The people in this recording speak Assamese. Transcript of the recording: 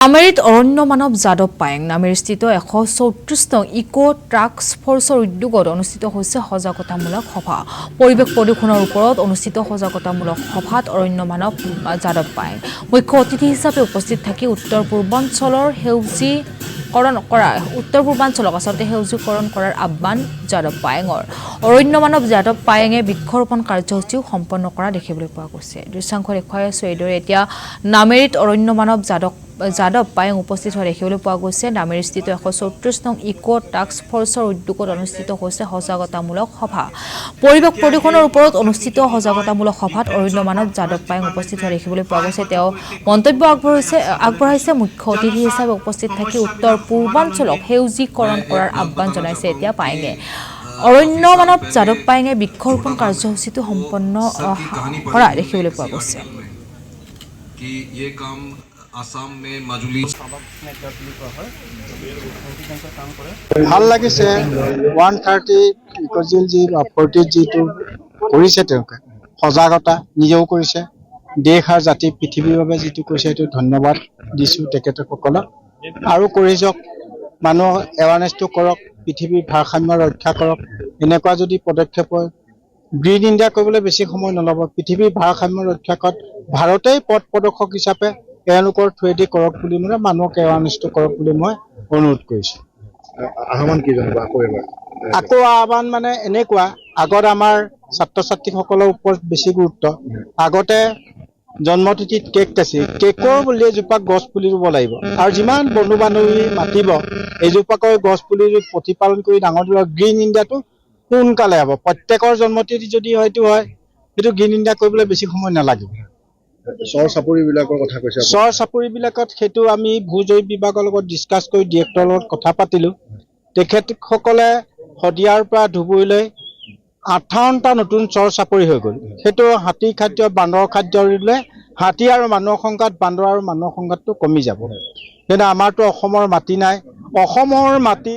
নামেৰীত অৰণ্য মানৱ যাদৱ পায়েং নামেৰীস্থিত 134 নং ইকো টাস্ক ফৰ্চৰ উদ্যোগত অনুষ্ঠিত হৈছে সজাগতামূলক সভা। পৰিৱেশ প্ৰদূষণৰ ওপৰত অনুষ্ঠিত সজাগতামূলক সভাত অৰণ্য মানৱ যাদৱ পায়েং মুখ্য অতিথি হিচাপে উপস্থিত থাকি উত্তৰ পূৰ্বাঞ্চলৰ সেউজীকৰণ কৰাৰ আহ্বান যাদৱ পায়েঙৰ। অৰণ্য মানৱ যাদৱ পায়েঙে বৃক্ষৰোপণ কাৰ্যসূচীও সম্পন্ন কৰা দেখিবলৈ পোৱা গৈছে। দৃশ্যাংশ দেখুৱাই আছো এইদৰে এতিয়া নামেৰীত অৰণ্য মানৱ যাদৱ পায়েং উপস্থিত হোৱা দেখিবলৈ পোৱা গৈছে। নামেৰীস্থিত 134 নং ইকো টাস্ক ফৰ্চৰ উদ্যোগত অনুষ্ঠিত হৈছে সজাগতামূলক সভা। পৰিৱেশ প্ৰদূষণৰ ওপৰত অনুষ্ঠিত সজাগতামূলক সভাত অৰণ্য মানৱ যাদৱ পায়েং উপস্থিত হোৱা দেখিবলৈ পোৱা গৈছে। তেওঁ মন্তব্য আগবঢ়াইছে মুখ্য অতিথি হিচাপে উপস্থিত থাকি উত্তৰ পূৰ্বাঞ্চলক সেউজীকৰণ কৰাৰ আহ্বান জনাইছে এতিয়া পায়েঙে। অৰণ্য মানৱ যাদৱ পায়েঙে বৃক্ষৰোপণ কাৰ্যসূচীটো সম্পন্ন কৰা দেখিবলৈ পোৱা গৈছে। আসাম মে মাজুলী ভাল লাগিছে 130 ইকজিল যি 40 যিটো কৰিছে তেওঁলোকে সজাগতা নিজেও কৰিছে দেশ আৰু জাতি পৃথিৱীৰ বাবে যিটো কৰিছে সেইটো ধন্যবাদ দিছোঁ তেখেতসকলক আৰু কৰি যাওক মানুহ এৱাৰনেছটো কৰক পৃথিৱীৰ ভাৰসাম্য ৰক্ষা কৰক এনেকুৱা যদি পদক্ষেপ হয় গ্ৰীণ ইণ্ডিয়া কৰিবলৈ বেছি সময় নল'ব পৃথিৱীৰ ভাৰসাম্য ৰক্ষা কৰাত ভাৰতেই পথ প্ৰদৰ্শক হিচাপে তেওঁলোকৰ থ্ৰুৱেদি কৰক বুলি মানে মানুহক এৱাৰনেছটো কৰক বুলি মই অনুৰোধ কৰিছোঁ। আকৌ আহ্বান মানে এনেকুৱা আগত আমাৰ ছাত্ৰ ছাত্ৰীসকলৰ ওপৰত বেছি গুৰুত্ব আগতে জন্মতিথিত কেক কাটি কেকৰ বুলি এজোপা গছ পুলি ৰুব লাগিব আৰু যিমান বন্ধু বান্ধৱী মাতিব এজোপাকৈ গছ পুলি প্ৰতিপালন কৰি ডাঙৰ দীঘল গ্ৰীণ ইণ্ডিয়াটো সোনকালে হ'ব। প্ৰত্যেকৰ জন্মতিথি যদি হয়তো হয় সেইটো গ্ৰীণ ইণ্ডিয়া কৰিবলৈ বেছি সময় নালাগিব। চৰ চাপৰিবিলাকৰ কথা কৈছে চৰ চাপৰিবিলাকত সেইটো আমি ভূ-জৈৱ বিভাগৰ লগত ডিছকাছ কৰি ডিৰেক্টৰৰ লগত কথা পাতিলোঁ। তেখেতসকলে শদিয়াৰ পৰা ধুবুৰীলৈ 58টা নতুন চৰ চাপৰি হৈ গ'ল। সেইটো হাতী খাদ্য বান্দৰ খাদ্য দিলে হাতী আৰু মানুহৰ সংঘাত বান্দৰ আৰু মানুহৰ সংঘাতটো কমি যাব। কিন্তু আমাৰতো অসমৰ মাটি নাই অসমৰ মাটি